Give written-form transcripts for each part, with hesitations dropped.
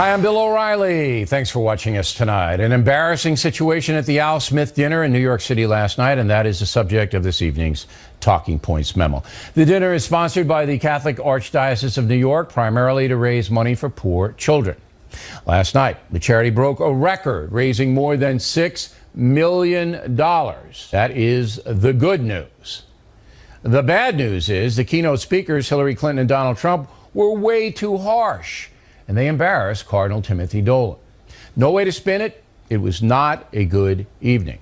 Hi, I'm Bill O'Reilly. Thanks for watching us tonight. An embarrassing situation at the Al Smith dinner in New York City last night, and that is the subject of this evening's Talking Points memo. The dinner is sponsored by the Catholic Archdiocese of New York, primarily to raise money for poor children. Last night, the charity broke a record, raising more than $6 million. That is the good news. The bad news is the keynote speakers, Hillary Clinton and Donald Trump, were way too harsh, and they embarrassed Cardinal Timothy Dolan. No way to spin it. It was not a good evening.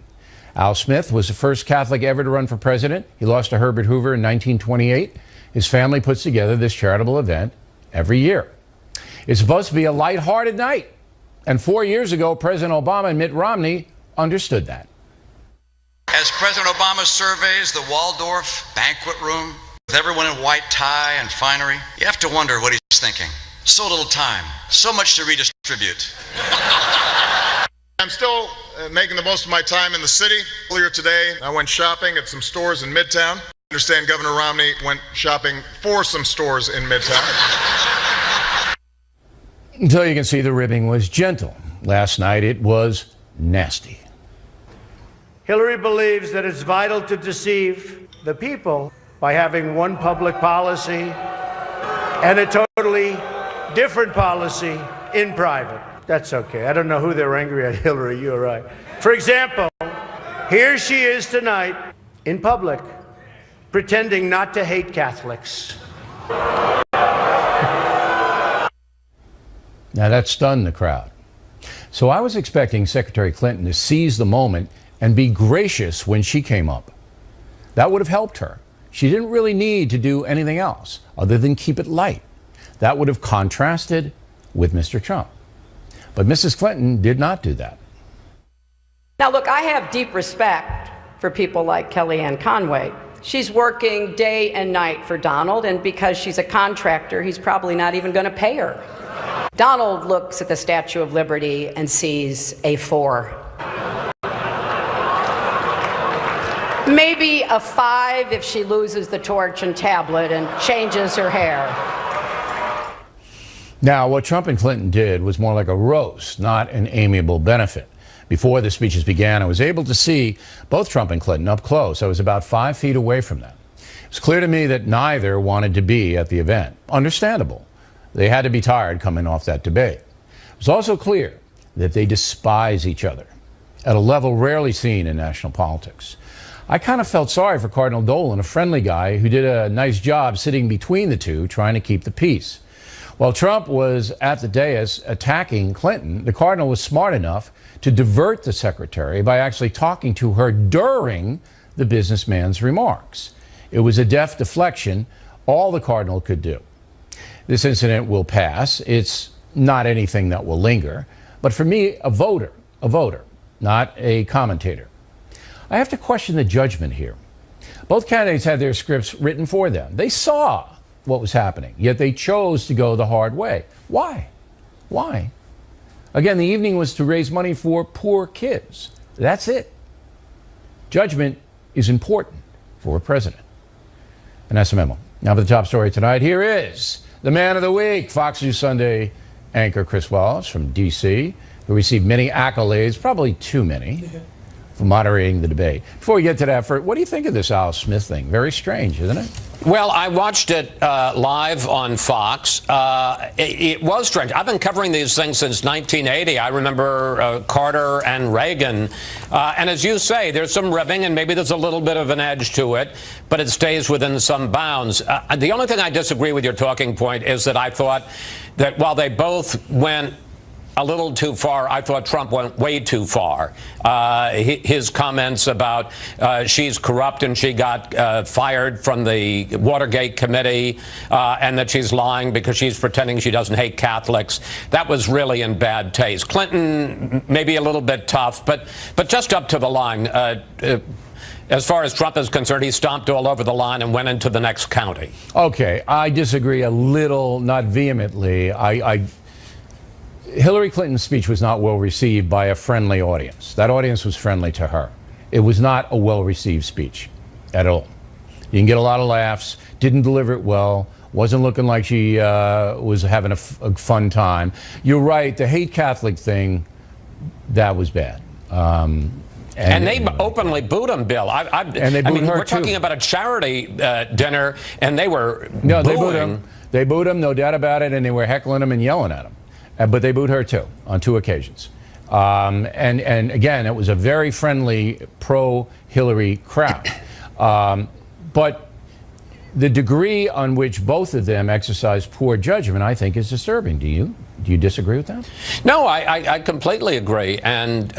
Al Smith was the first Catholic ever to run for president. He lost to Herbert Hoover in 1928. His family puts together this charitable event every year. It's supposed to be a lighthearted night. And 4 years ago, President Obama and Mitt Romney understood that. As President Obama surveys the Waldorf banquet room with everyone in white tie and finery, you have to wonder what he's thinking. So little time, so much to redistribute. I'm still making the most of my time in the city. Earlier today, I went shopping at some stores in Midtown. I understand Governor Romney went shopping for some stores in Midtown. Until you can see the ribbing was gentle. Last night it was nasty. Hillary believes that it's vital to deceive the people by having one public policy and a totally different policy in private. That's okay. I don't know who they're angry at, Hillary, you're right. For example, here she is tonight in public pretending not to hate Catholics. Now that stunned the crowd. So I was expecting Secretary Clinton to seize the moment and be gracious when she came up. That would have helped her. She didn't really need to do anything else other than keep it light. That would have contrasted with Mr. Trump. But Mrs. Clinton did not do that. Now, look, I have deep respect for people like Kellyanne Conway. She's working day and night for Donald, and because she's a contractor, he's probably not even going to pay her. Donald looks at the Statue of Liberty and sees a 4. Maybe a 5 if she loses the torch and tablet and changes her hair. Now, what Trump and Clinton did was more like a roast, not an amiable benefit. Before the speeches began, I was able to see both Trump and Clinton up close. I was about 5 feet away from them. It was clear to me that neither wanted to be at the event. Understandable. They had to be tired coming off that debate. It was also clear that they despise each other at a level rarely seen in national politics. I kind of felt sorry for Cardinal Dolan, a friendly guy who did a nice job sitting between the two, trying to keep the peace. While Trump was at the dais attacking Clinton, the Cardinal was smart enough to divert the secretary by actually talking to her during the businessman's remarks. It was a deft deflection, all the Cardinal could do. This incident will pass. It's not anything that will linger. But for me, a voter, not a commentator. I have to question the judgment here. Both candidates had their scripts written for them. They saw what was happening, yet they chose to go the hard way. Why? Why? Again, the evening was to raise money for poor kids. That's it. Judgment is important for a president. And that's the memo. Now for the top story tonight, here is the man of the week, Fox News Sunday anchor Chris Wallace from D.C., who received many accolades, probably too many, for moderating the debate. Before we get to that, what do you think of this Al Smith thing? Very strange, isn't it? Well, I watched it live on Fox. It was strange. I've been covering these things since 1980. I remember Carter and Reagan. And as you say, there's some ribbing and maybe there's a little bit of an edge to it, but it stays within some bounds. The only thing I disagree with your talking point is that I thought that while they both went a little too far, I thought Trump went way too far. His comments about she's corrupt and she got fired from the Watergate committee and that she's lying because she's pretending she doesn't hate Catholics, that was really in bad taste. Clinton, maybe a little bit tough, but just up to the line. As far as Trump is concerned, he stomped all over the line and went into the next county. Okay, I disagree a little, not vehemently. Hillary Clinton's speech was not well received by a friendly audience. That audience was friendly to her. It was not a well-received speech at all. You can get a lot of laughs, didn't deliver it well, Wasn't looking like she was having a fun time. You're right. The hate Catholic thing, that was bad. And they openly booed him, Bill. And they booed her we're talking about a charity dinner, and they were no, booing. they booed him. They booed him, no doubt about it, and they were heckling him and yelling at him. But they booed her too on 2 occasions. And again, it was a very friendly pro-Hillary crowd. But the degree on which both of them exercised poor judgment, I think, is disturbing. Do you disagree with that? No, I completely agree. And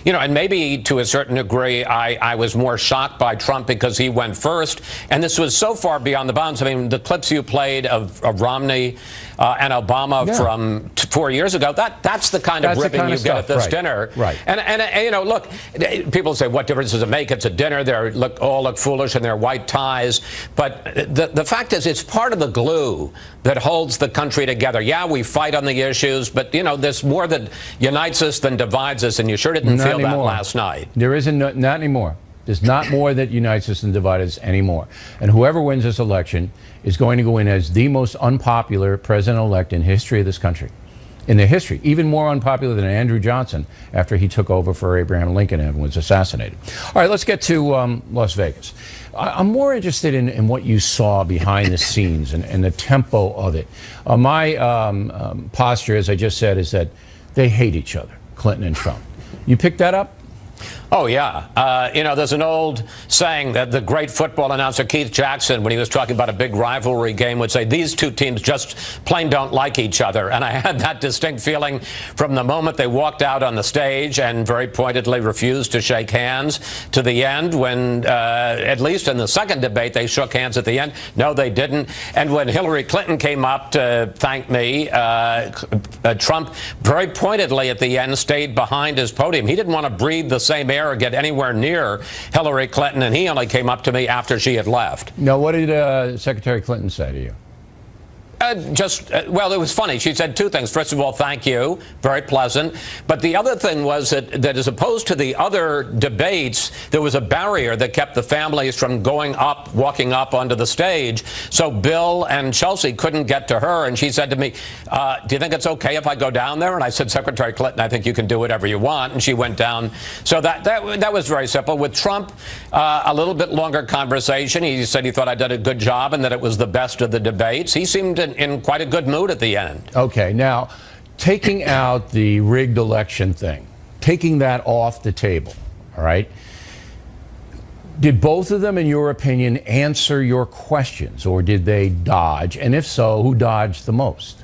and maybe to a certain degree, I was more shocked by Trump because he went first. And this was so far beyond the bounds. I mean, the clips you played of Romney and Obama from 4 years ago, that's the kind of ribbing you get at this dinner. Right. And look, people say, what difference does it make? It's a dinner. They all look foolish in their white ties. But the fact is, it's part of the glue that holds the country together. Yeah, we fight on the issues, but, there's more that unites us than divides us, and you sure didn't feel that last night. There isn't, not anymore. There's not more that unites us and divides us anymore. And whoever wins this election is going to go in as the most unpopular president-elect in history of this country. In their history, even more unpopular than Andrew Johnson after he took over for Abraham Lincoln and was assassinated. All right, let's get to Las Vegas. I'm more interested in what you saw behind the scenes and the tempo of it. My posture, as I just said, is that they hate each other, Clinton and Trump. You picked that up? Oh, yeah. There's an old saying that the great football announcer Keith Jackson, when he was talking about a big rivalry game, would say these two teams just plain don't like each other. And I had that distinct feeling from the moment they walked out on the stage and very pointedly refused to shake hands to the end when, at least in the second debate, they shook hands at the end. No, they didn't. And when Hillary Clinton came up to thank me, Trump very pointedly at the end stayed behind his podium. He didn't want to breathe the same air or get anywhere near Hillary Clinton, and he only came up to me after she had left. Now, what did Secretary Clinton say to you? Well, it was funny. She said two things. First of all, thank you. Very pleasant. But the other thing was that as opposed to the other debates, there was a barrier that kept the families from walking up onto the stage. So Bill and Chelsea couldn't get to her. And she said to me, do you think it's okay if I go down there? And I said, Secretary Clinton, I think you can do whatever you want. And she went down. So that was very simple. With Trump, a little bit longer conversation. He said he thought I did a good job and that it was the best of the debates. He seemed in quite a good mood at the end. Okay, now, taking out the rigged election thing, taking that off the table, all right, did both of them, in your opinion, answer your questions, or did they dodge? And if so, who dodged the most?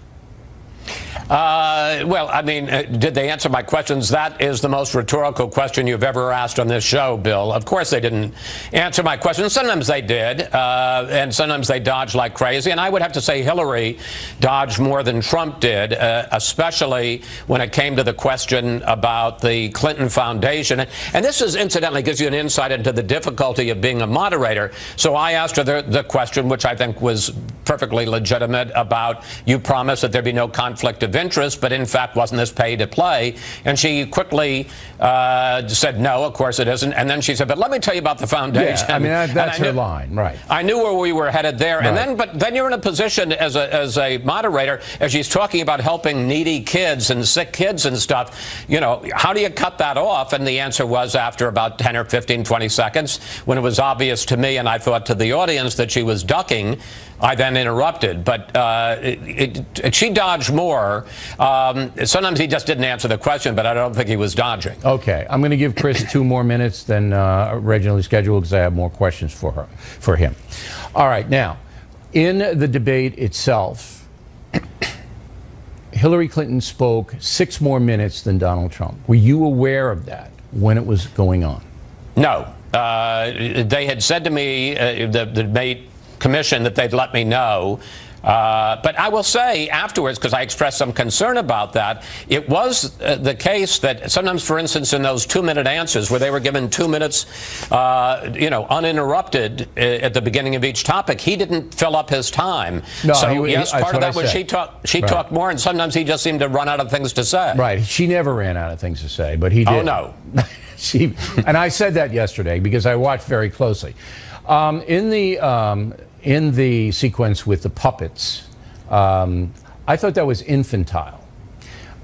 Well, I mean, did they answer my questions? That is the most rhetorical question you've ever asked on this show, Bill. Of course they didn't answer my questions. Sometimes they did, and sometimes they dodged like crazy. And I would have to say Hillary dodged more than Trump did, especially when it came to the question about the Clinton Foundation. And this is, incidentally, gives you an insight into the difficulty of being a moderator. So I asked her the question, which I think was perfectly legitimate, about you promised that there'd be no conflict of interest, but in fact wasn't this pay to play? And she quickly said, no, of course it isn't. And then she said, but let me tell you about the foundation. Yeah, I mean, that's her line, right. I knew where we were headed there. Right. And then you're in a position as a moderator, as she's talking about helping needy kids and sick kids and stuff, how do you cut that off? And the answer was, after about 10 or 15, 20 seconds, when it was obvious to me and I thought to the audience that she was ducking, I then interrupted. But she dodged more. Sometimes he just didn't answer the question, but I don't think he was dodging. Okay, I'm going to give Chris 2 more minutes than originally scheduled because I have more questions for him. All right, now, in the debate itself, Hillary Clinton spoke 6 more minutes than Donald Trump. Were you aware of that when it was going on? No. They had said to me, the debate commission, that they'd let me know. But I will say afterwards, because I expressed some concern about that, it was the case that sometimes, for instance, in those 2-minute answers where they were given 2 minutes, uninterrupted at the beginning of each topic, he didn't fill up his time. No, so yes, part of that was she right. talked more, and sometimes he just seemed to run out of things to say. Right. She never ran out of things to say, but he did. Oh, no. And I said that yesterday because I watched very closely. in the sequence with the puppets, I thought that was infantile.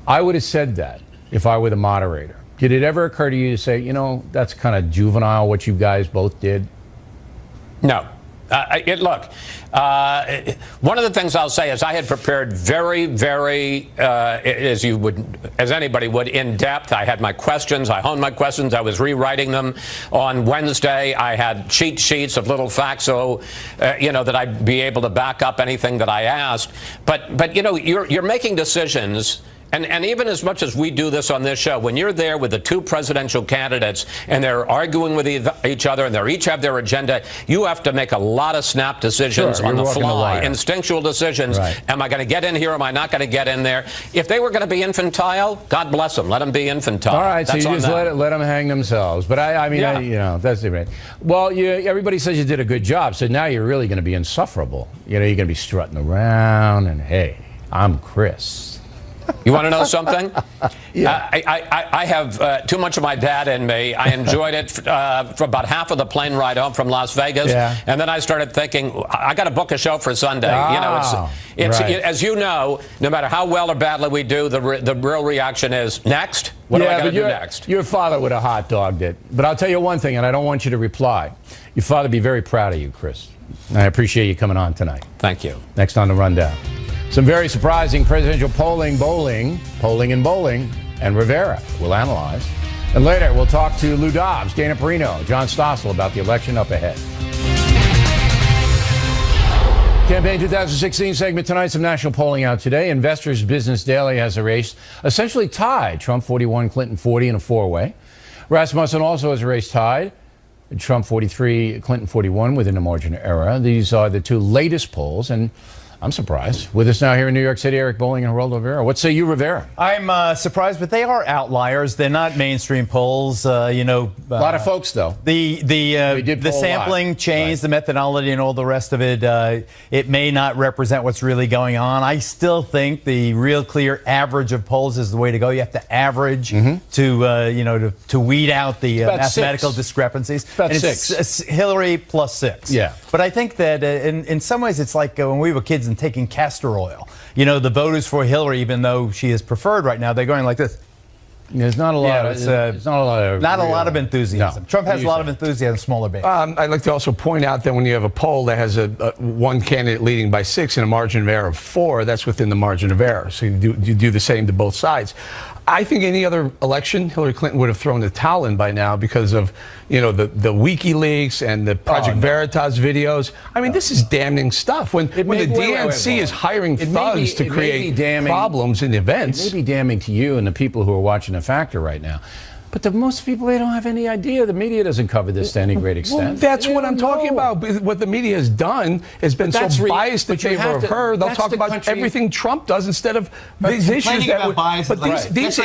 I would have said that if I were the moderator. Did it ever occur to you to say, you know, that's kind of juvenile what you guys both did? No. Look, one of the things I'll say is I had prepared very, very, as anybody would, in depth. I had my questions. I honed my questions. I was rewriting them on Wednesday. I had cheat sheets of little facts, so that I'd be able to back up anything that I asked. But you're making decisions. And even as much as we do this on this show, when you're there with the two presidential candidates and they're arguing with each other and they each have their agenda, you have to make a lot of snap decisions on the fly, instinctual decisions. Right. Am I going to get in here? Am I not going to get in there? If they were going to be infantile, God bless them. Let them be infantile. All right, that's so you just let them hang themselves. But I mean, that's different. Well, everybody says you did a good job, so now you're really going to be insufferable. You're going to be strutting around and, hey, I'm Chris. You want to know something? Yeah. I have too much of my dad in me. I enjoyed it for about half of the plane ride home from Las Vegas, and then I started thinking, I got to book a show for Sunday. It's right. As you know, no matter how well or badly we do, the real reaction is next. What do I got to do next? Your father would have hot dogged it. But I'll tell you one thing, and I don't want you to reply. Your father would be very proud of you, Chris. I appreciate you coming on tonight. Thank you. Next on The Rundown. Some very surprising presidential polling and bowling, and Rivera will analyze. And later, we'll talk to Lou Dobbs, Dana Perino, John Stossel about the election up ahead. Campaign 2016 segment tonight. Some national polling out today. Investors Business Daily has a race essentially tied. Trump 41, Clinton 40 in a four-way. Rasmussen also has a race tied. Trump 43, Clinton 41 within a margin of error. These are the two latest polls, and I'm surprised. With us now here in New York City, Eric Bolling and Geraldo Rivera. What say you, Rivera? I'm surprised, but they are outliers. They're not mainstream polls. A lot of folks, though. The sampling changed, the methodology, and all the rest of it. It may not represent what's really going on. I still think the real clear average of polls is the way to go. You have to average to weed out the mathematical discrepancies. About six. It's Hillary plus 6. Yeah. But I think that in some ways it's like when we were kids and taking castor oil. The voters for Hillary, even though she is preferred right now, they're going like this. There's not a lot. It's not a lot of enthusiasm. No. Trump has a lot of enthusiasm, smaller base. I'd like to also point out that when you have a poll that has one candidate leading by 6 and a margin of error of 4, that's within the margin of error. So you do the same to both sides. I think any other election, Hillary Clinton would have thrown the towel in by now because of, the WikiLeaks and the Project Veritas videos. I mean, this is damning stuff. When the DNC is hiring thugs to create problems in events. It may be damning to you and the people who are watching The Factor right now. But most people, they don't have any idea. The media doesn't cover this to any great extent. Well, that's what I'm talking about. What the media has done has been so biased in favor of her. They'll talk about everything Trump does instead of these issues that would. These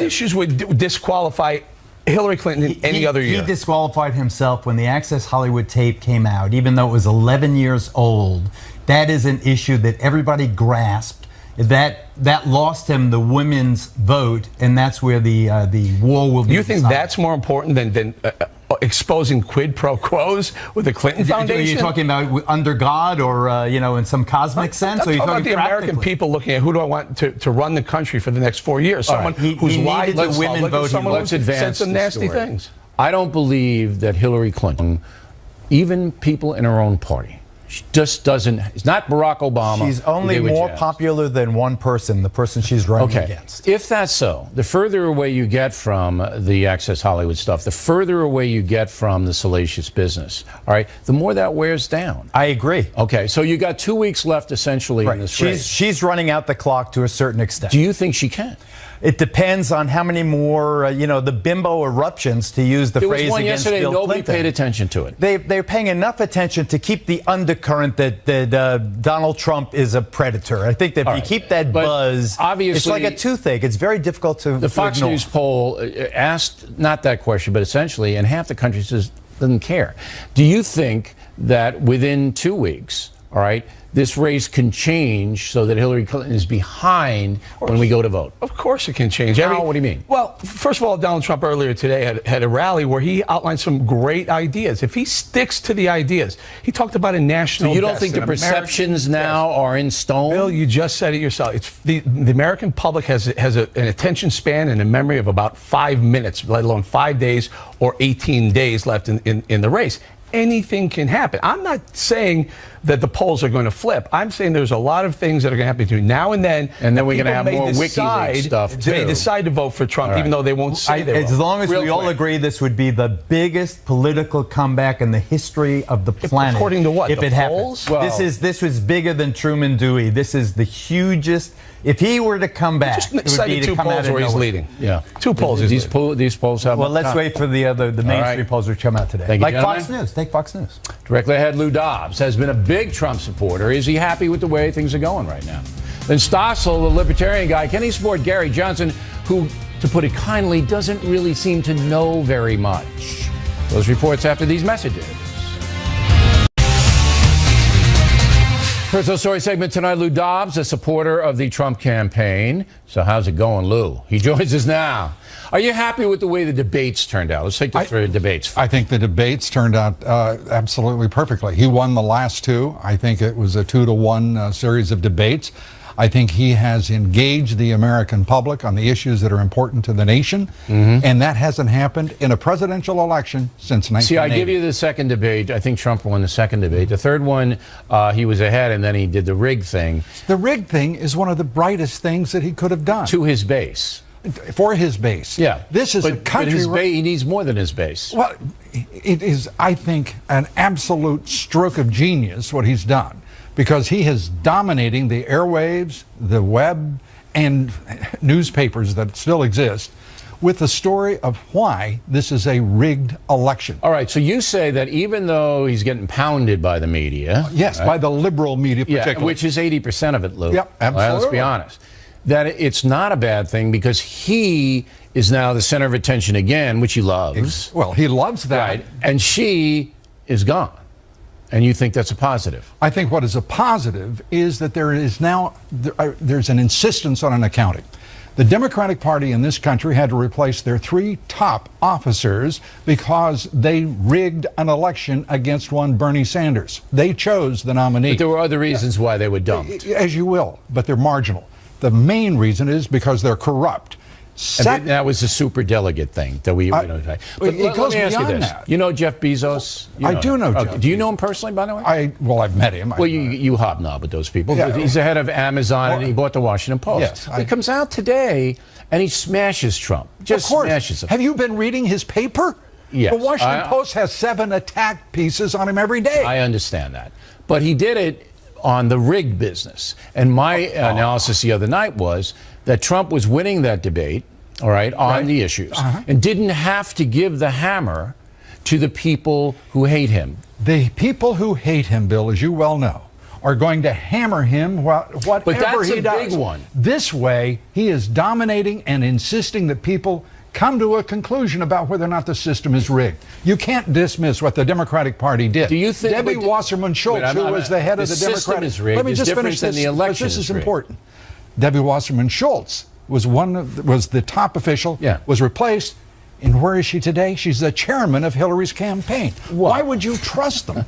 issues would disqualify Hillary Clinton in any other year. He disqualified himself when the Access Hollywood tape came out, even though it was 11 years old. That is an issue that everybody grasped. That lost him the women's vote, and that's where the war will be. Do you think that's more important than exposing quid pro quos with the Clinton Foundation? Are you talking about under God or in some cosmic sense? I'm talking about the American people looking at who do I want to run the country for the next 4 years? Someone who's lied to women vote. Let's advance some nasty things. I don't believe that Hillary Clinton, even people in her own party, she just doesn't. It's not Barack Obama. She's only more popular than one person, the person she's running against. If that's so, the further away you get from the Access Hollywood stuff, the further away you get from the salacious business, all right, the more that wears down. I agree. Okay, so you got 2 weeks left essentially in this race. She's running out the clock to a certain extent. Do you think she can? It depends on how many more, the bimbo eruptions, to use the phrase against Bill Clinton. There was one yesterday, nobody paid attention to it. They're paying enough attention to keep the undercurrent that Donald Trump is a predator. I think that if you keep that buzz, obviously, it's like a toothache. It's very difficult to The Fox ignore. News poll asked not that question, but essentially, and half the country says doesn't care. Do you think that within 2 weeks, all right, this race can change so that Hillary Clinton is behind when we go to vote. Of course it can change. How? What do you mean? Well, first of all, Donald Trump earlier today had a rally where he outlined some great ideas. If he sticks to the ideas, he talked about a national So you don't best, think the an perceptions American now best. are in stone? Bill, you just said it yourself. It's the American public has an attention span and a memory of about 5 minutes, let alone 5 days or 18 days left in the race. Anything can happen. I'm not saying that the polls are going to flip. I'm saying there's a lot of things that are going to happen between now and then. And then we're going to have more WikiLeaks stuff, too. They decide to vote for Trump, even though they won't say they will. As long as we all agree this would be the biggest political comeback in the history of the planet. According to what? If The it polls? happens. Well, this was bigger than Truman Dewey. This is the hugest. If he were to come back, Just it would be cited to two come out polls of where he's nowhere. leading. Yeah. Two polls. These polls have. Well, let's wait for the mainstream right. polls to come out today. Thank you, like Fox gentlemen. News. Take Fox News. Directly ahead, Lou Dobbs has been a big Trump supporter. Is he happy with the way things are going right now? Then Stossel, the libertarian guy, can he support Gary Johnson, who, to put it kindly, doesn't really seem to know very much? Those reports after these messages. Personal story segment tonight, Lou Dobbs, a supporter of the Trump campaign. So how's it going, Lou? He joins us now. Are you happy with the way the debates turned out? Let's take the three debates. I think the debates turned out absolutely perfectly. He won the last two. I think it was a 2-to-1 series of debates. I think he has engaged the American public on the issues that are important to the nation, and that hasn't happened in a presidential election since 1980. See, I give you the second debate. I think Trump won the second debate. The third one, he was ahead, and then he did the rig thing. The rig thing is one of the brightest things that he could have done. To his base. For his base. Yeah. This is a country. But he needs more than his base. Well, it is, I think, an absolute stroke of genius what he's done, because he is dominating the airwaves, the web, and newspapers that still exist with the story of why this is a rigged election. All right, so you say that even though he's getting pounded by the media. Yes, right? By the liberal media particularly. Which is 80% of it, Lou. Yep, absolutely. Well, let's be honest. That it's not a bad thing because he is now the center of attention again, which he loves. Well, he loves that. Right, and she is gone. And you think that's a positive? I think what is a positive is that there is now, there's an insistence on an accounting. The Democratic Party in this country had to replace their 3 top officers because they rigged an election against one Bernie Sanders. They chose the nominee. But there were other reasons why they were dumped. As you will, but they're marginal. The main reason is because they're corrupt. And that was the super delegate thing that we. But it let goes me ask you beyond this: that. You know Jeff Bezos? I do know Jeff. Do you know him personally, by the way? I've met him. Well, you hobnob with those people. Yeah. He's the head of Amazon, and he bought the Washington Post. Yes, he comes out today and he smashes Trump. Just of course. Smashes him. Have you been reading his paper? Yes. The Washington Post has 7 attack pieces on him every day. I understand that, but he did it on the rigged business. And my analysis the other night was that Trump was winning that debate, all right, on the issues, and didn't have to give the hammer to the people who hate him. The people who hate him, Bill, as you well know, are going to hammer him whatever But that's he a does. big one. This way, he is dominating and insisting that people come to a conclusion about whether or not the system is rigged. You can't dismiss what the Democratic Party did. Do you think Debbie Wasserman Schultz, who was the head of the Democratic system is rigged, Let me is just different finish than this, the election because this is rigged. important. Debbie Wasserman Schultz was was the top official, was replaced, and where is she today? She's the chairman of Hillary's campaign. Why would you trust them?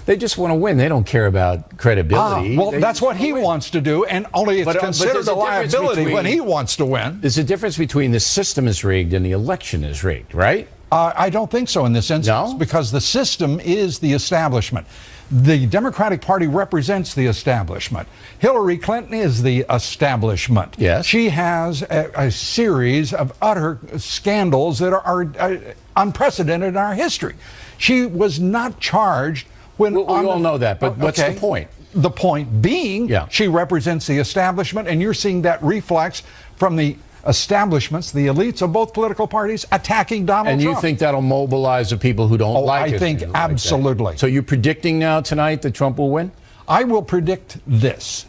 They just want to win. They don't care about credibility. Well, that's what he wants to do, and only it's considered a liability when he wants to win. There's a difference between the system is rigged and the election is rigged, right? I don't think so in this instance, because the system is the establishment. The Democratic Party represents the establishment. Hillary Clinton is the establishment. Yes. She has a series of utter scandals that are unprecedented in our history. She was not charged when... We all know that, but what's the point? The point being, she represents the establishment, and you're seeing that reflex from the establishments, the elites of both political parties attacking Donald Trump. And you think that'll mobilize the people who don't like it? I think absolutely. So you're predicting now tonight that Trump will win? I will predict this,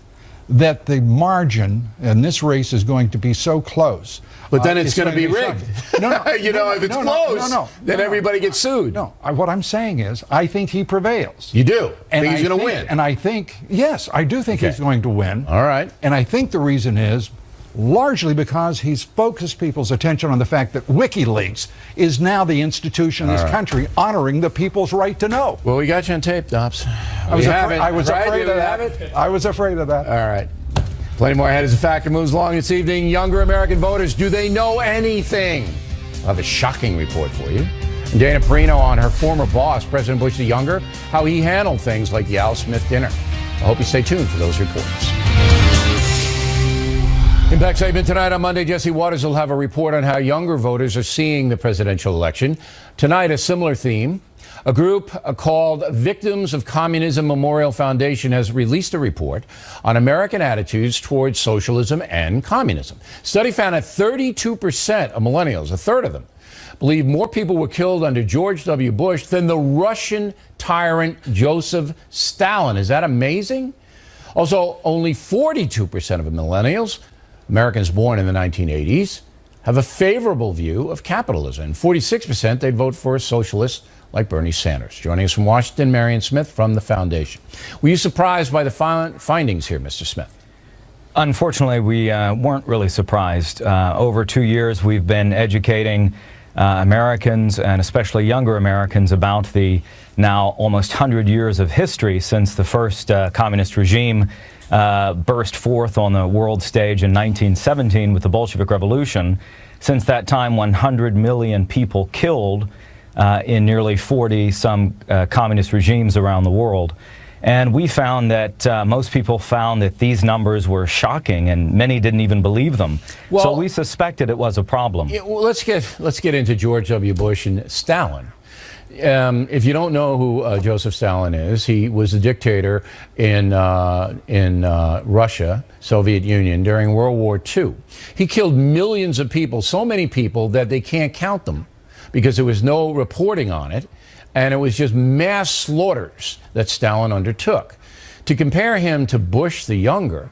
that the margin in this race is going to be so close. But then it's going to be rigged. No, if it's close, then everybody gets sued. No, what I'm saying is, I think he prevails. You do? And think he's going to win? And I think, yes, I do think he's going to win. All right. And I think the reason is largely because he's focused people's attention on the fact that WikiLeaks is now the institution in this country honoring the people's right to know. Well, we got you on tape, Dobbs. I was afraid of that. I was afraid of that. All right. Plenty more ahead as the factor moves along this evening. Younger American voters, do they know anything? I'll have a shocking report for you. And Dana Perino on her former boss, President Bush the Younger, how he handled things like the Al Smith dinner. I hope you stay tuned for those reports. Impact segment tonight on Monday. Jesse Waters will have a report on how younger voters are seeing the presidential election. Tonight, a similar theme. A group called Victims of Communism Memorial Foundation has released a report on American attitudes towards socialism and communism. Study found that 32% of millennials, a third of them, believe more people were killed under George W. Bush than the Russian tyrant Joseph Stalin. Is that amazing? Also, only 42% of millennials, Americans born in the 1980s, have a favorable view of capitalism. And 46% they'd vote for a socialist like Bernie Sanders. Joining us from Washington, Marion Smith from the foundation. Were you surprised by the findings here, Mr. Smith? Unfortunately, we weren't really surprised. Over 2 years, we've been educating Americans, and especially younger Americans, about the now almost 100 years of history since the first communist regime burst forth on the world stage in 1917 with the Bolshevik Revolution. Since that time, 100 million people killed in nearly 40 some communist regimes around the world. And we found that most people found that these numbers were shocking, and many didn't even believe them. Well, so we suspected it was a problem. Yeah, well, let's get into George W. Bush and Stalin. If you don't know who Joseph Stalin is, he was a dictator in Russia, Soviet Union, during World War II. He killed millions of people, so many people that they can't count them, because there was no reporting on it, and it was just mass slaughters that Stalin undertook. To compare him to Bush the Younger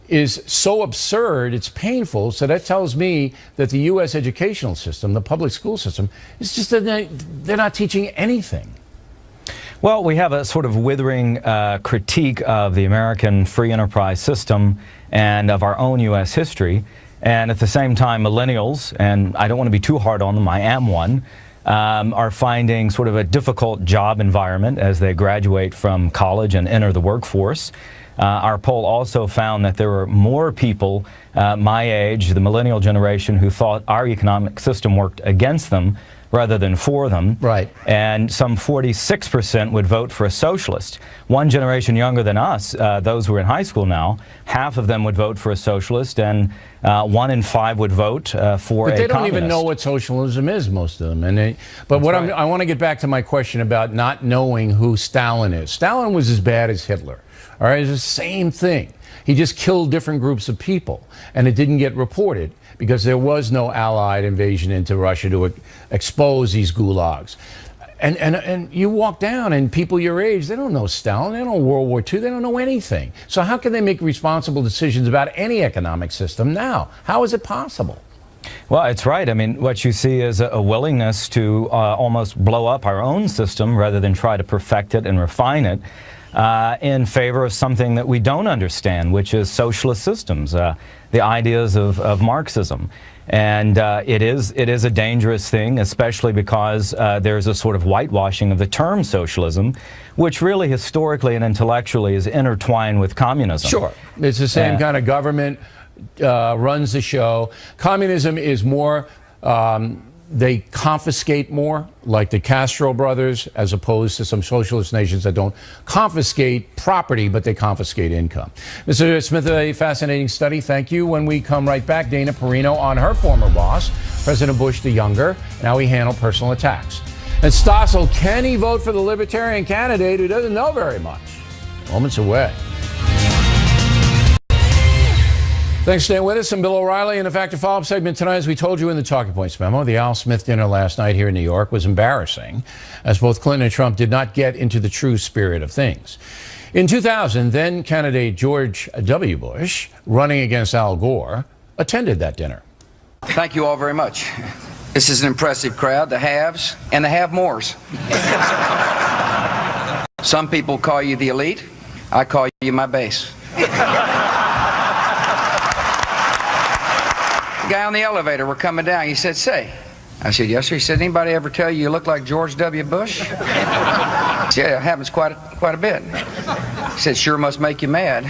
is so absurd, it's painful, so that tells me that the U.S. educational system, the public school system, is just that they're not teaching anything. Well, we have a sort of withering critique of the American free enterprise system and of our own U.S. history. And at the same time, millennials, and I don't want to be too hard on them, I am one, are finding sort of a difficult job environment as they graduate from college and enter the workforce. Our poll also found that there were more people my age, the millennial generation, who thought our economic system worked against them rather than for them. Right. And some 46% would vote for a socialist. One generation younger than us, those who are in high school now, half of them would vote for a socialist, and 1 in 5 would vote for a communist. But they don't even know what socialism is, most of them. And I want to get back to my question about not knowing who Stalin is. Stalin was as bad as Hitler. All right, it's the same thing. He just killed different groups of people, and it didn't get reported because there was no Allied invasion into Russia to expose these gulags. And you walk down, and people your age, they don't know Stalin, they don't know World War II, they don't know anything. So how can they make responsible decisions about any economic system now? How is it possible? Well, it's right. I mean, what you see is a willingness to almost blow up our own system rather than try to perfect it and refine it. In favor of something that we don't understand, which is socialist systems, the ideas of Marxism. And it is a dangerous thing, especially because there's a sort of whitewashing of the term socialism, which really historically and intellectually is intertwined with communism. Sure. It's the same kind of government runs the show. Communism is more... they confiscate more, like the Castro brothers, as opposed to some socialist nations that don't confiscate property, but they confiscate income. Mr. Smith, a fascinating study. Thank you. When we come right back, Dana Perino on her former boss, President Bush the Younger, and how he handled personal attacks. And Stossel, can he vote for the Libertarian candidate who doesn't know very much? Moments away. Thanks for staying with us. I'm Bill O'Reilly. In the Factor Follow-Up segment tonight, as we told you in the Talking Points memo, the Al Smith dinner last night here in New York was embarrassing, as both Clinton and Trump did not get into the true spirit of things. In 2000, then candidate George W. Bush, running against Al Gore, attended that dinner. Thank you all very much. This is an impressive crowd, the haves and the have-mores. Some people call you the elite. I call you my base. The guy on the elevator, we're coming down. He said, "Say." I said, "Yes, sir." He said, "Anybody ever tell you look like George W. Bush?" I said, "Yeah, it happens quite a bit." He said, "Sure must make you mad."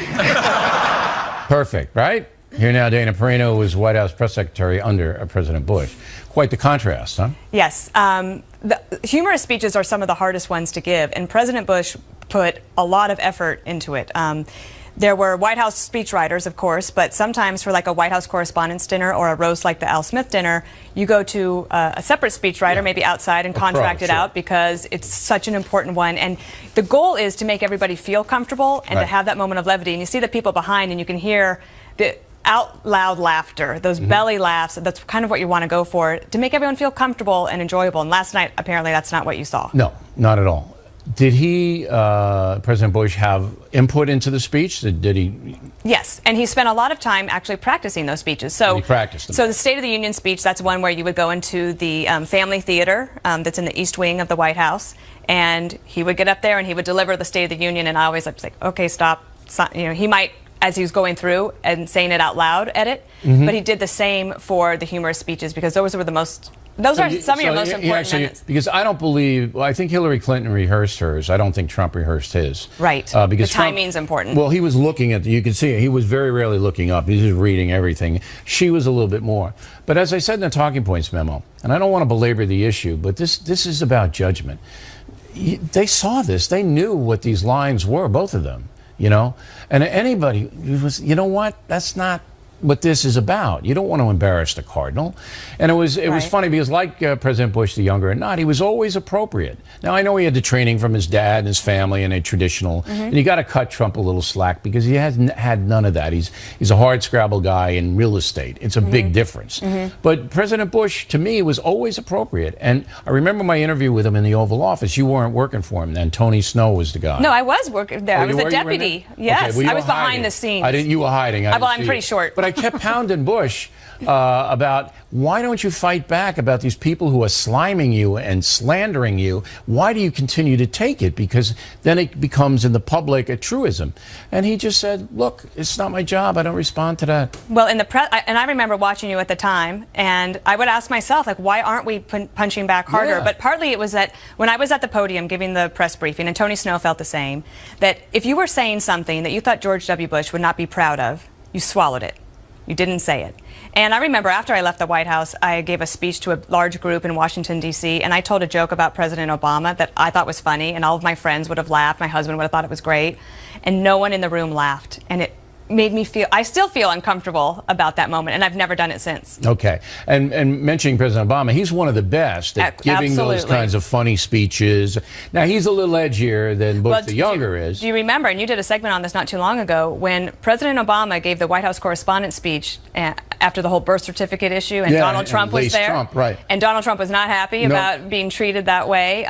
Perfect, right? Here now, Dana Perino was White House press secretary under President Bush. Quite the contrast, huh? Yes. The humorous speeches are some of the hardest ones to give, and President Bush put a lot of effort into it. There were White House speechwriters, of course, but sometimes for like a White House Correspondents' Dinner or a roast like the Al Smith dinner, you go to a separate speechwriter, maybe outside, and contract it out because it's such an important one. And the goal is to make everybody feel comfortable and to have that moment of levity. And you see the people behind, and you can hear the out loud laughter, those belly laughs. That's kind of what you want to go for, to make everyone feel comfortable and enjoyable. And last night, apparently, that's not what you saw. No, not at all. Did he, President Bush, have input into the speech? Did he? Yes, and he spent a lot of time actually practicing those speeches. So he practiced them. So the State of the Union speech, that's one where you would go into the family theater that's in the East Wing of the White House, and he would get up there and he would deliver the State of the Union, and I always like, okay, stop. You know, he might, as he was going through and saying it out loud, edit, but he did the same for the humorous speeches because those were the most. Those are some of your most important minutes. Because I don't believe, well, I think Hillary Clinton rehearsed hers. I don't think Trump rehearsed his. Right. Because the timing's important. Well, he was looking at, you can see it, he was very rarely looking up. He was just reading everything. She was a little bit more. But as I said in the talking points memo, and I don't want to belabor the issue, but this is about judgment. They saw this. They knew what these lines were, both of them, you know? And anybody was, you know what, that's not what this is about. You don't want to embarrass the cardinal. And it was funny because like President Bush the younger and not, he was always appropriate. Now I know he had the training from his dad and his family and a traditional, and you got to cut Trump a little slack because he hasn't had none of that. He's a hard scrabble guy in real estate. It's a big difference. But President Bush to me was always appropriate. And I remember my interview with him in the Oval Office. You weren't working for him then. Tony Snow was the guy. No, I was working there. I was the deputy. Yes, okay, I was behind the scenes. You were hiding. Well, I'm pretty short. But I kept pounding Bush about why don't you fight back about these people who are sliming you and slandering you? Why do you continue to take it? Because then it becomes in the public a truism. And he just said, look, it's not my job. I don't respond to that. Well, in the press, and I remember watching you at the time, and I would ask myself, like, why aren't we punching back harder? Yeah. But partly it was that when I was at the podium giving the press briefing, and Tony Snow felt the same, that if you were saying something that you thought George W. Bush would not be proud of, you swallowed it. You didn't say it. And I remember after I left the White House, I gave a speech to a large group in Washington, D.C., and I told a joke about President Obama that I thought was funny, and all of my friends would have laughed. My husband would have thought it was great. And no one in the room laughed. And it made me feel, I still feel uncomfortable about that moment, and I've never done it since. Okay. And mentioning President Obama, he's one of the best at giving those kinds of funny speeches. Now, he's a little edgier than Bush the younger is. Do you remember, and you did a segment on this not too long ago, when President Obama gave the White House Correspondents' speech after the whole birth certificate issue, and Donald Trump was there. Trump, right. And Donald Trump was not happy about being treated that way.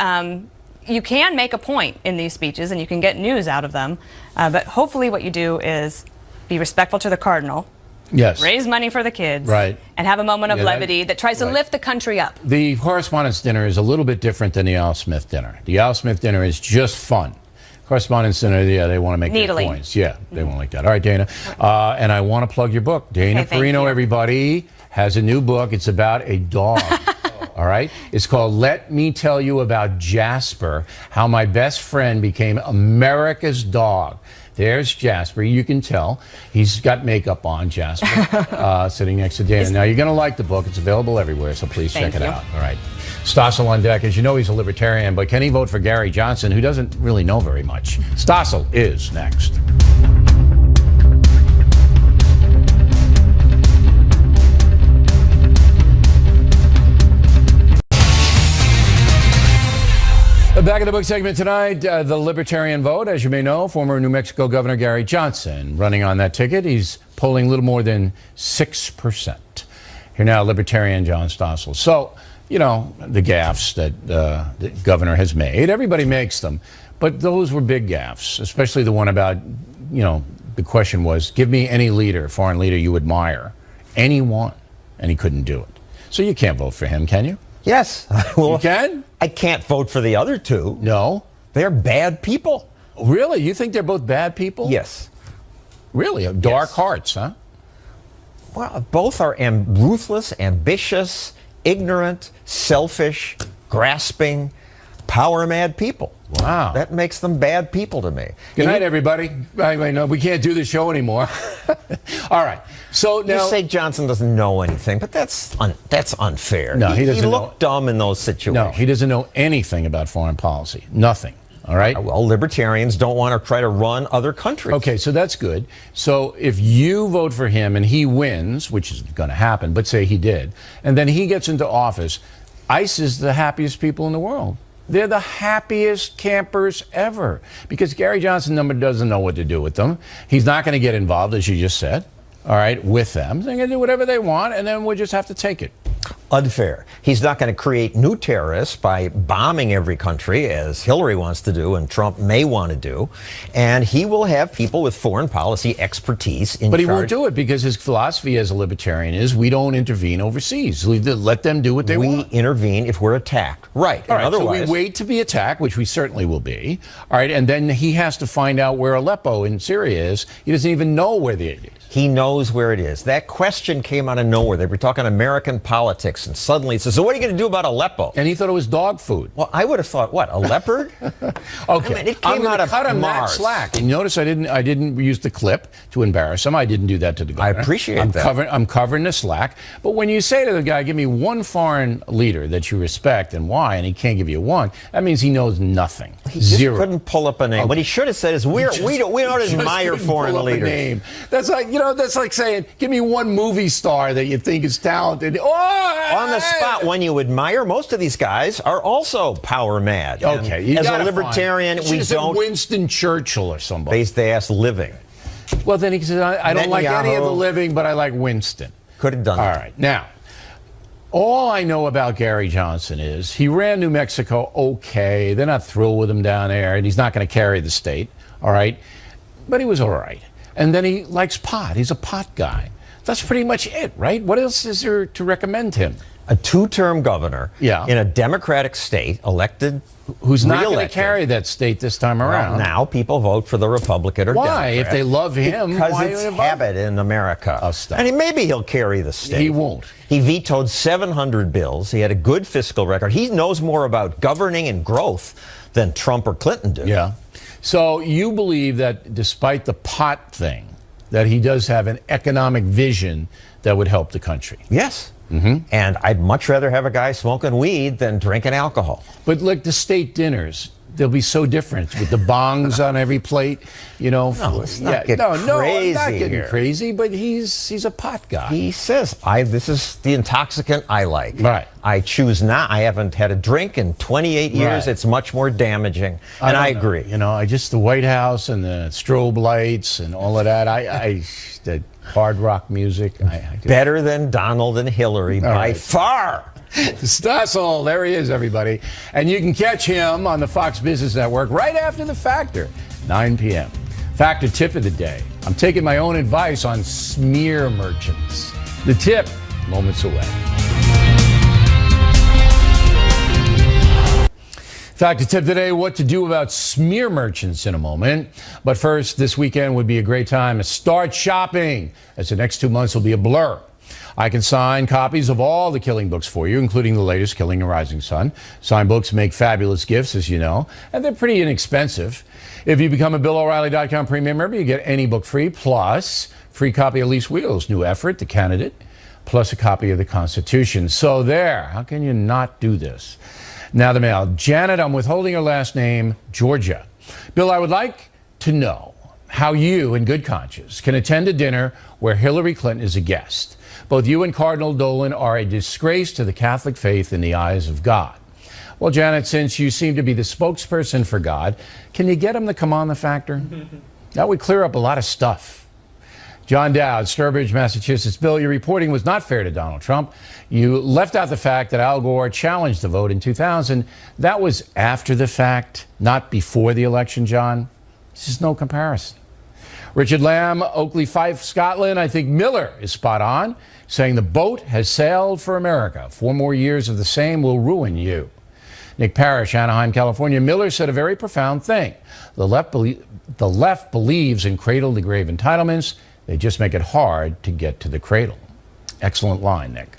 You can make a point in these speeches, and you can get news out of them, but hopefully what you do is be respectful to the cardinal, raise money for the kids, and have a moment of levity that tries to lift the country up. The Correspondents' Dinner is a little bit different than the Al Smith dinner. The Al Smith dinner is just fun. Correspondents' Dinner, yeah, they want to make their points. Yeah, they won't like that. All right, Dana. And I want to plug your book. Dana Perino, everybody, has a new book. It's about a dog. All right? It's called Let Me Tell You About Jasper, How My Best Friend Became America's Dog. There's Jasper. You can tell. He's got makeup on, Jasper, sitting next to Dana. Now, you're going to like the book. It's available everywhere, so please check it out. All right. Stossel on deck. As you know, he's a libertarian, but can he vote for Gary Johnson, who doesn't really know very much? Stossel is next. Back in the book segment tonight, the Libertarian vote. As you may know, former New Mexico Governor Gary Johnson running on that ticket. He's polling a little more than 6%. Here now, Libertarian John Stossel. So, you know, the gaffes that the governor has made. Everybody makes them. But those were big gaffes, especially the one about, you know, the question was, give me any leader, foreign leader you admire. Anyone. And he couldn't do it. So you can't vote for him, can you? Yes. Well, you can? I can't vote for the other two. No. They're bad people. Really? You think they're both bad people? Yes. Really? Dark hearts, huh? Well, both are ruthless, ambitious, ignorant, selfish, grasping, power-mad people. Wow. That makes them bad people to me. Good night, everybody. I know we can't do the show anymore. All right. So now you say Johnson doesn't know anything, but that's unfair. No, he doesn't. He looked dumb in those situations. No, he doesn't know anything about foreign policy. Nothing. All right. Well, libertarians don't want to try to run other countries. Okay, so that's good. So if you vote for him and he wins, which is going to happen, but say he did, and then he gets into office, ICE is the happiest people in the world. They're the happiest campers ever because Gary Johnson doesn't know what to do with them. He's not going to get involved, as you just said, all right, with them. They're going to do whatever they want, and then we'll just have to take it. Unfair. He's not going to create new terrorists by bombing every country, as Hillary wants to do and Trump may want to do. And he will have people with foreign policy expertise in charge. But he won't do it because his philosophy as a libertarian is we don't intervene overseas. Let them do what they want. We intervene if we're attacked. Right. All right, otherwise, so we wait to be attacked, which we certainly will be. All right, and then he has to find out where Aleppo in Syria is. He doesn't even know where it is. He knows where it is. That question came out of nowhere. They were talking American politics, and suddenly he says, so what are you going to do about Aleppo? And he thought it was dog food. Well, I would have thought, what, a leopard? Okay. I mean, it came out of cut him that Mars. slack. And notice I didn't use the clip to embarrass him. I didn't do that to the governor. I appreciate that. I'm covering the slack. But when you say to the guy, give me one foreign leader that you respect and why, and he can't give you one, that means he knows nothing. He just Zero. couldn't pull up a name. Okay. What he should have said is, we don't admire foreign leaders. Name. That's like saying, give me one movie star that you think is talented. Oh, on the spot, when you admire, most of these guys are also power mad. Okay, as a libertarian, we don't. Winston Churchill or somebody. They ask living. Well, then he says, I don't like any of the living, but I like Winston. Could have done All that. right, now. All I know about Gary Johnson is he ran New Mexico okay. They're not thrilled with him down there, and he's not going to carry the state, all right? But he was all right. And then he likes pot. He's a pot guy. That's pretty much it, right? What else is there to recommend him? A two-term governor in a Democratic state, elected, who's not going to carry that state this time around. Well, now people vote for the Republican or Why? Democrat. If they love him, because why it's habit in America. Oh, stop. And maybe he'll carry the state. He won't. He vetoed 700 bills. He had a good fiscal record. He knows more about governing and growth than Trump or Clinton do. Yeah. So you believe that despite the pot thing, that he does have an economic vision that would help the country? Yes. Mm-hmm. And I'd much rather have a guy smoking weed than drinking alcohol. But look, the state dinners, they'll be so different with the bongs on every plate, you know. No, let's not get crazy. No, I'm not getting here. crazy, but he's a pot guy. He says, this is the intoxicant I like. Right. I choose not. I haven't had a drink in 28 years. Right. It's much more damaging. And I agree. You know, the White House and the strobe lights and all of that, the hard rock music. Better than Donald and Hillary by far. Stossel, there he is, everybody. And you can catch him on the Fox Business Network right after The Factor, 9 p.m. Factor tip of the day. I'm taking my own advice on smear merchants. The tip, moments away. Factor tip today, what to do about smear merchants in a moment. But first, this weekend would be a great time to start shopping, as the next 2 months will be a blur. I can sign copies of all the Killing books for you, including the latest, Killing the Rising Sun. Signed books make fabulous gifts, as you know, and they're pretty inexpensive. If you become a BillO'Reilly.com premium member, you get any book free, plus free copy of Elise Wheel's new effort, The Candidate, plus a copy of the Constitution. So there, how can you not do this? Now the mail. Janet, I'm withholding her last name, Georgia. Bill, I would like to know how you, in good conscience, can attend a dinner where Hillary Clinton is a guest. Both you and Cardinal Dolan are a disgrace to the Catholic faith in the eyes of God. Well, Janet, since you seem to be the spokesperson for God, can you get him to come on The Factor? That would clear up a lot of stuff. John Dowd, Sturbridge, Massachusetts. Bill, your reporting was not fair to Donald Trump. You left out the fact that Al Gore challenged the vote in 2000. That was after the fact, not before the election, John. This is no comparison. Richard Lamb, Oakley Fife, Scotland. I think Miller is spot on, saying the boat has sailed for America. 4 more years of the same will ruin you. Nick Parrish, Anaheim, California. Miller said a very profound thing. The left believes in cradle-to-grave entitlements. They just make it hard to get to the cradle. Excellent line, Nick.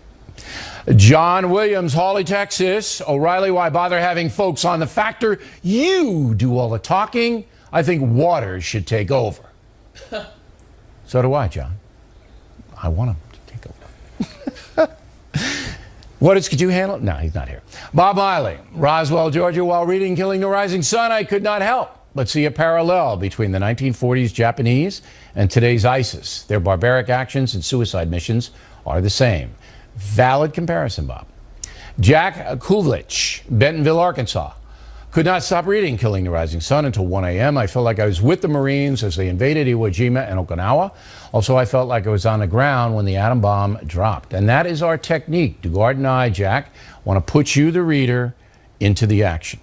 John Williams, Hawley, Texas. O'Reilly, why bother having folks on the factor? You do all the talking. I think Waters should take over. So do I, John. I want him to take over. Waters, could you handle it? No, he's not here. Bob Miley, Roswell, Georgia. While reading Killing the Rising Sun, I could not help but see a parallel between the 1940s Japanese and today's ISIS. Their barbaric actions and suicide missions are the same. Valid comparison, Bob. Jack Kuvlich, Bentonville, Arkansas. Could not stop reading Killing the Rising Sun until 1 a.m. I felt like I was with the Marines as they invaded Iwo Jima and Okinawa. Also, I felt like I was on the ground when the atom bomb dropped. And that is our technique. Dugard and I, Jack, want to put you, the reader, into the action.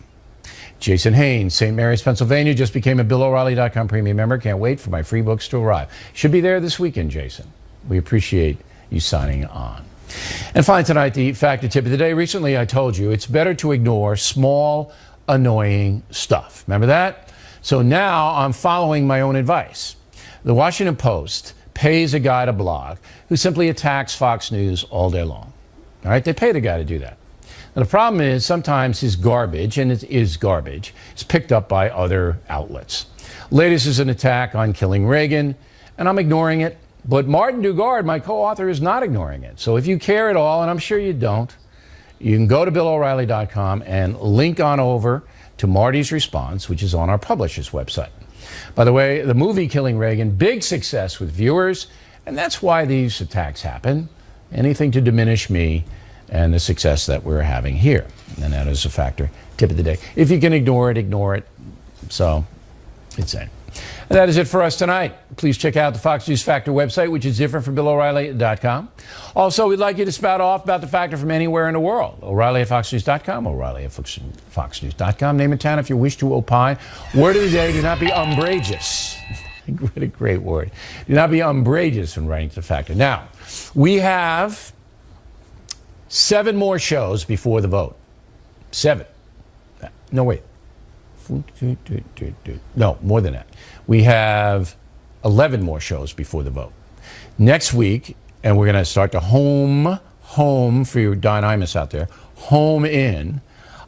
Jason Haynes, St. Mary's, Pennsylvania, just became a BillO'Reilly.com premium member. Can't wait for my free books to arrive. Should be there this weekend, Jason. We appreciate you signing on. And finally tonight, the factor tip of the day. Recently, I told you it's better to ignore small, annoying stuff. Remember that? So now I'm following my own advice. The Washington Post pays a guy to blog who simply attacks Fox News all day long. All right? They pay the guy to do that. Now, the problem is sometimes his garbage, and it is garbage, is picked up by other outlets. Latest is an attack on killing Reagan, and I'm ignoring it. But Martin Dugard, my co-author, is not ignoring it. So if you care at all, and I'm sure you don't, you can go to BillO'Reilly.com and link on over to Marty's response, which is on our publisher's website. By the way, the movie Killing Reagan, big success with viewers, and that's why these attacks happen. Anything to diminish me and the success that we're having here. And that is a factor tip of the day. If you can ignore it, ignore it. So it's it. And that is it for us tonight. Please check out the Fox News Factor website, which is different from BillO'Reilly.com. Also, we'd like you to spout off about the Factor from anywhere in the world. O'Reilly at FoxNews.com, O'Reilly at FoxNews.com. Name and town if you wish to opine. Word of the day, do not be umbrageous. What a great word. Do not be umbrageous when writing to the Factor. Now, we have 7 more shows before the vote. 7. No, wait. No, more than that. We have 11 more shows before the vote. Next week, and we're going to start to home for you Don Imus out there, home in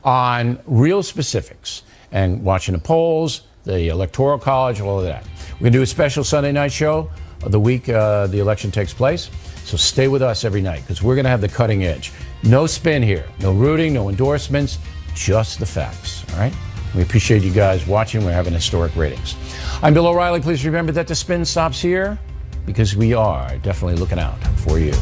on real specifics and watching the polls, the Electoral College, all of that. We're going to do a special Sunday night show of the week the election takes place. So stay with us every night because we're going to have the cutting edge. No spin here, no rooting, no endorsements, just the facts, all right? We appreciate you guys watching. We're having historic ratings. I'm Bill O'Reilly. Please remember that the spin stops here because we are definitely looking out for you.